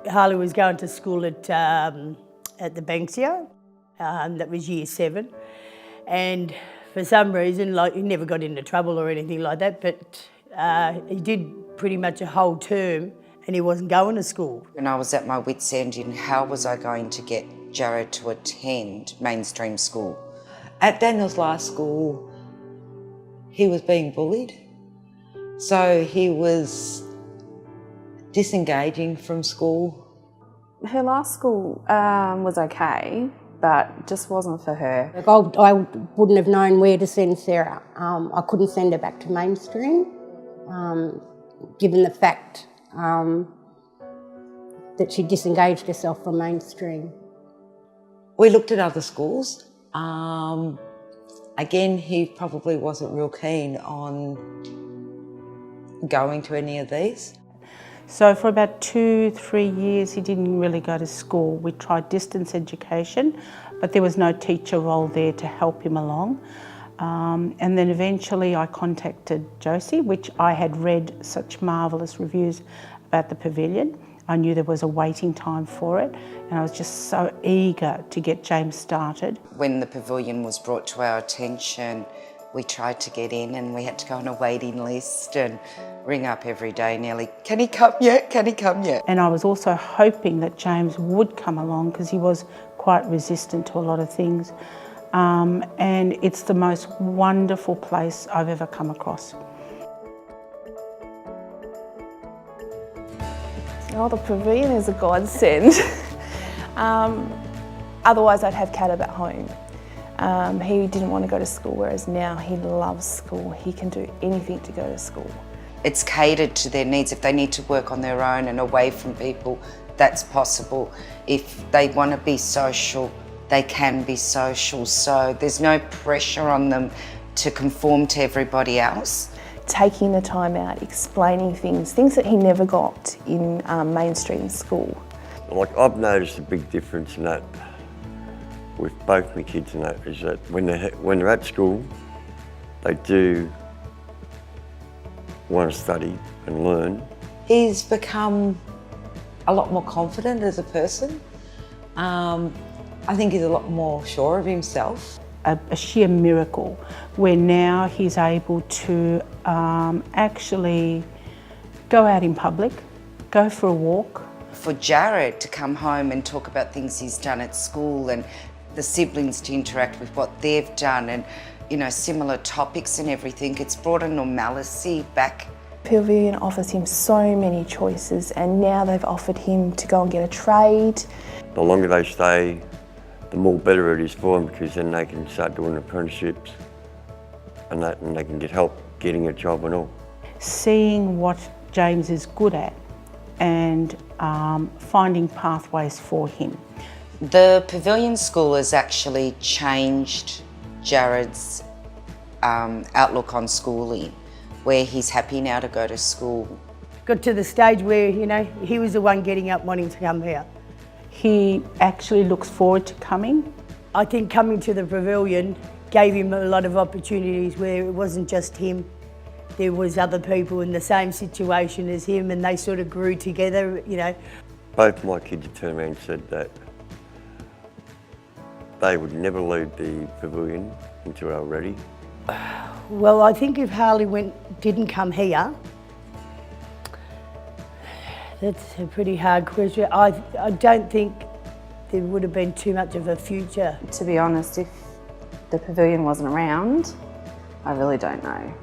Harley was going to school at the Banksia, that was year 7, and for some reason, like, he never got into trouble or anything like that, but he did pretty much a whole term and he wasn't going to school. When I was at my wit's end in how was I going to get Jared to attend mainstream school. At Daniel's last school, he was being bullied, so he was disengaging from school. Her last school was okay, but just wasn't for her. I wouldn't have known where to send Sarah. I couldn't send her back to mainstream, given the fact that she disengaged herself from mainstream. We looked at other schools. Again, he probably wasn't real keen on going to any of these. So for about 2-3 years he didn't really go to school. We tried distance education, but there was no teacher role there to help him along. And then eventually I contacted Josie, which I had read such marvellous reviews about the Pavilion. I knew there was a waiting time for it, and I was just so eager to get James started. When the Pavilion was brought to our attention, we tried to get in and we had to go on a waiting list and ring up every day nearly, can he come yet, can he come yet? And I was also hoping that James would come along because he was quite resistant to a lot of things. And it's the most wonderful place I've ever come across. Oh, the Pavilion is a godsend. Otherwise I'd have Caleb at home. He didn't want to go to school, whereas now he loves school. He can do anything to go to school. It's catered to their needs. If they need to work on their own and away from people, that's possible. If they want to be social, they can be social. So there's no pressure on them to conform to everybody else. Taking the time out, explaining things that he never got in mainstream school. Like, I've noticed a big difference in that with both my kids, and that is that when they're at school, they do want to study and learn. He's become a lot more confident as a person. I think he's a lot more sure of himself. A sheer miracle where now he's able to actually go out in public, go for a walk. For Jared to come home and talk about things he's done at school and the siblings to interact with what they've done and, you know, similar topics and everything, it's brought a normalcy back. Pavilion offers him so many choices, and now they've offered him to go and get a trade. The longer they stay, the more better it is for them, because then they can start doing apprenticeships and they can get help getting a job and all. Seeing what James is good at and finding pathways for him. The Pavilion School has actually changed Jared's outlook on schooling, where he's happy now to go to school. Got to the stage where, you know, he was the one getting up wanting to come here. He actually looks forward to coming. I think coming to the Pavilion gave him a lot of opportunities where it wasn't just him. There was other people in the same situation as him, and they sort of grew together, you know. Both my kids turned around and said that they would never leave the Pavilion until they were ready. Well, I think if Harley didn't come here, that's a pretty hard question. I don't think there would have been too much of a future. To be honest, if the Pavilion wasn't around, I really don't know.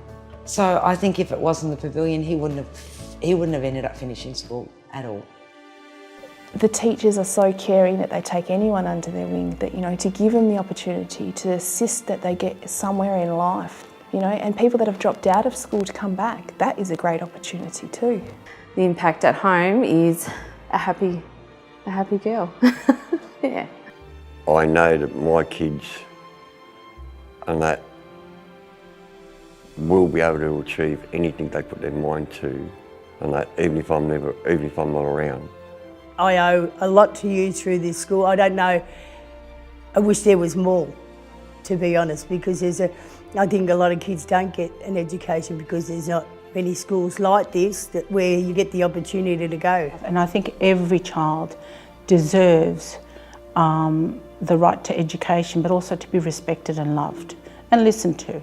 So I think if it wasn't the Pavilion, he wouldn't have ended up finishing school at all. The teachers are so caring that they take anyone under their wing, that, you know, to give them the opportunity to assist that they get somewhere in life, you know, and people that have dropped out of school to come back, that is a great opportunity too. The impact at home is a happy girl. Yeah. I know that my kids and that will be able to achieve anything they put their mind to, and that even if I'm not around. I owe a lot to you through this school. I don't know, I wish there was more, to be honest, because I think a lot of kids don't get an education because there's not many schools like this where you get the opportunity to go. And I think every child deserves the right to education, but also to be respected and loved and listened to.